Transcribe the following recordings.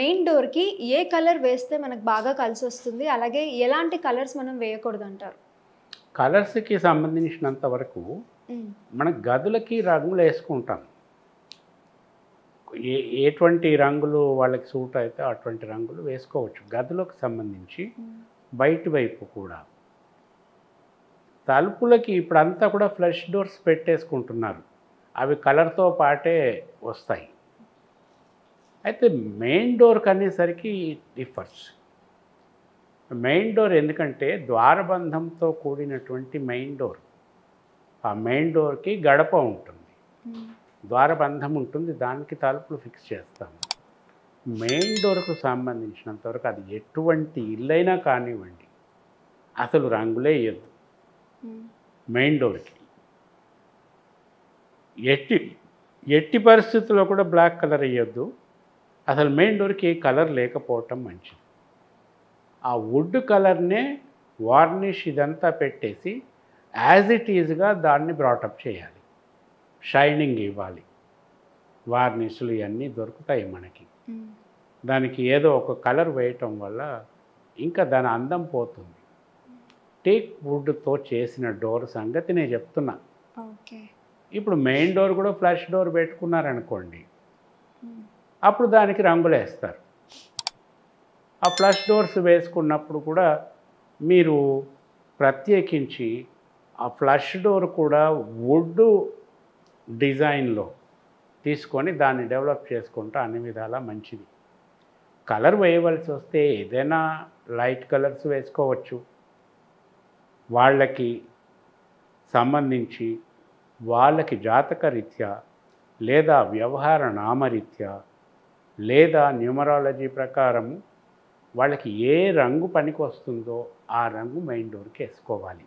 Main డోర్‌కి ఏ colour వేస్తే మనకు బాగా కలిసొస్తుంది? అలాగే ఎలాంటి కలర్స్ మనం వేయకూడదంటారు? కలర్స్‌కి సంబంధించినంత వరకు హ్మ్. మన గదులకి రంగులేసుకుంటాం. ఎటువంటి రంగులు వాళ్ళకి సూట్ అయితే అటువంటి రంగులు వేసుకోవచ్చు. గదులకు సంబంధించి హ్మ్. బయటి వైపు కూడా. తలుపులకి ఇప్పుడంతా కూడా ఫ్లష్ డోర్స్ పెట్టేసుకుంటున్నారు. అవి కలర్‌తో పాటే వస్తాయి. అయితే మెయిన్ డోర్‌కనేసరికి డిఫర్స్. మెయిన్ డోర్ ఎందుకంటే ద్వారబంధంతో కూడినటువంటి మెయిన్ డోర్. ఆ మెయిన్ డోర్‌కి గడప ఉంటుంది. హ్మ్. ద్వారబంధం ఉంటుంది. దానికి తలుపులు ఫిక్స్ చేస్తాము. మెయిన్ డోర్‌కు సంబంధించినంత వరకు అది ఎటువంటి ఇల్లైనా కానివ్వండి, అసలు రంగులే ఎయొద్దు హ్మ్. మెయిన్ డోర్‌కి. ఎట్టి ఎట్టి పరిస్థితుల్లో కూడా బ్లాక్ కలర్ ఎయొద్దు. అసలు మెయిన్ డోర్‌కి ఏ కలర్ లేకపోవటం మంచిది. ఆ వుడ్ కలర్‌నే వార్నిష్ ఇదంతా పెట్టేసి యాజ్ ఇట్ ఈజ్‌గా దాన్ని బ్రాటప్ చేయాలి. షైనింగ్ ఇవ్వాలి. వార్నిష్‌లు ఇయన్నీ దొరుకుతాయి మనకి. హ్మ్. దానికి ఏదో ఒక కలర్ వేయటం వల్ల ఇంకా దాని అందం పోతుంది. టేక్ వుడ్‌తో చేసిన డోర్ సంగతి నేను చెప్తున్నా. ఓకే. ఇప్పుడు మెయిన్ డోర్ కూడా ఫ్లష్ డోర్ పెట్టుకున్నారనుకోండి, హ్మ్. అప్పుడు దానికి రంగులేస్తారు. ఆ ఫ్లష్ డోర్స్ వేసుకున్నప్పుడు కూడా మీరు ప్రత్యేకించి ఆ ఫ్లష్ డోర్ కూడా వుడ్ డిజైన్‌లో తీసుకొని దాన్ని డెవలప్ చేసుకుంటే అన్ని విధాలా మంచిది. కలర్ వేయవలసి వస్తే ఏదైనా లైట్ కలర్స్ వేసుకోవచ్చు. వాళ్ళకి సంబంధించి వాళ్ళకి జాతకరీత్యా లేదా వ్యవహార నామరీత్యా లేదా న్యూమరాలజీ ప్రకారం వాళ్ళకి ఏ రంగు పనికొస్తుందో ఆ రంగు మెయిన్ డోర్‌కి ఏసుకోవాలి.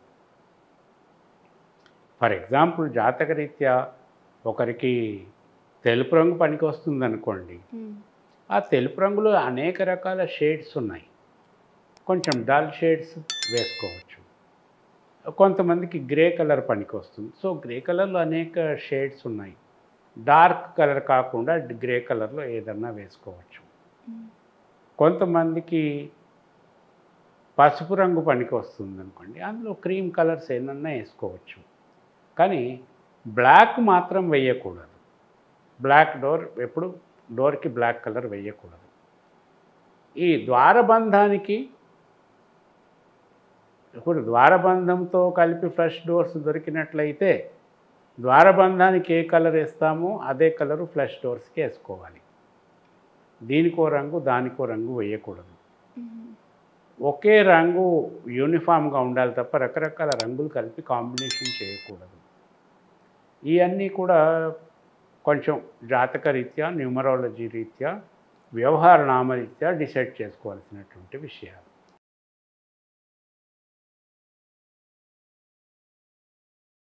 ఫర్ ఎగ్జాంపుల్ జాతకరీత్యా ఒకరికి తెలుపు రంగు పనికొస్తుందనుకోండి. హ్మ్. ఆ తెలుపు రంగులో అనేక రకాల షేడ్స్ ఉన్నాయి. కొంచెం డల్ షేడ్స్ వేసుకోవచ్చు. కొంతమందికి గ్రే కలర్ పనికొస్తుంది. సో, గ్రే కలర్‌లో అనేక షేడ్స్ ఉన్నాయి. డార్క్ కలర్ కాకుండా గ్రే కలర్‌లో ఏదన్నా వేసుకోవచ్చు. హ్మ్. కొంతమందికి పసుపు రంగు పనికొస్తుందనుకోండి. అందులో క్రీమ్ కలర్స్ ఏమన్నా ఏసుకోవచ్చు. కానీ బ్లాక్ మాత్రం వేయకూడదు. బ్లాక్ డోర్ ఎప్పుడు డోర్‌కి బ్లాక్ కలర్ వేయకూడదు. ఈ ద్వారబంధానికి ఇప్పుడు ద్వారబంధంతో కలిపి ఫ్లష్ డోర్స్ దొరికినట్లయితే ద్వారబంధానికి ఏ కలర్ ఏస్తామో అదే కలరు ఫ్లష్ డోర్స్‌కి ఏసుకోవాలి. దీనికో రంగు, దానికో రంగు వేయకూడదు. హుహు. ఒకే రంగు యూనిఫామ్‌గా ఉండాలి తప్ప రకరకాల రంగులు కలిపి కాంబినేషన్ చేయకూడదు. ఇయన్నీ కూడా కొంచెం జాతక రీత్యా, న్యూమరాలజీ రీత్యా, వ్యవహార నామరీత్యా డిసైడ్ చేసుకోవాల్సినటువంటి విషయాలు.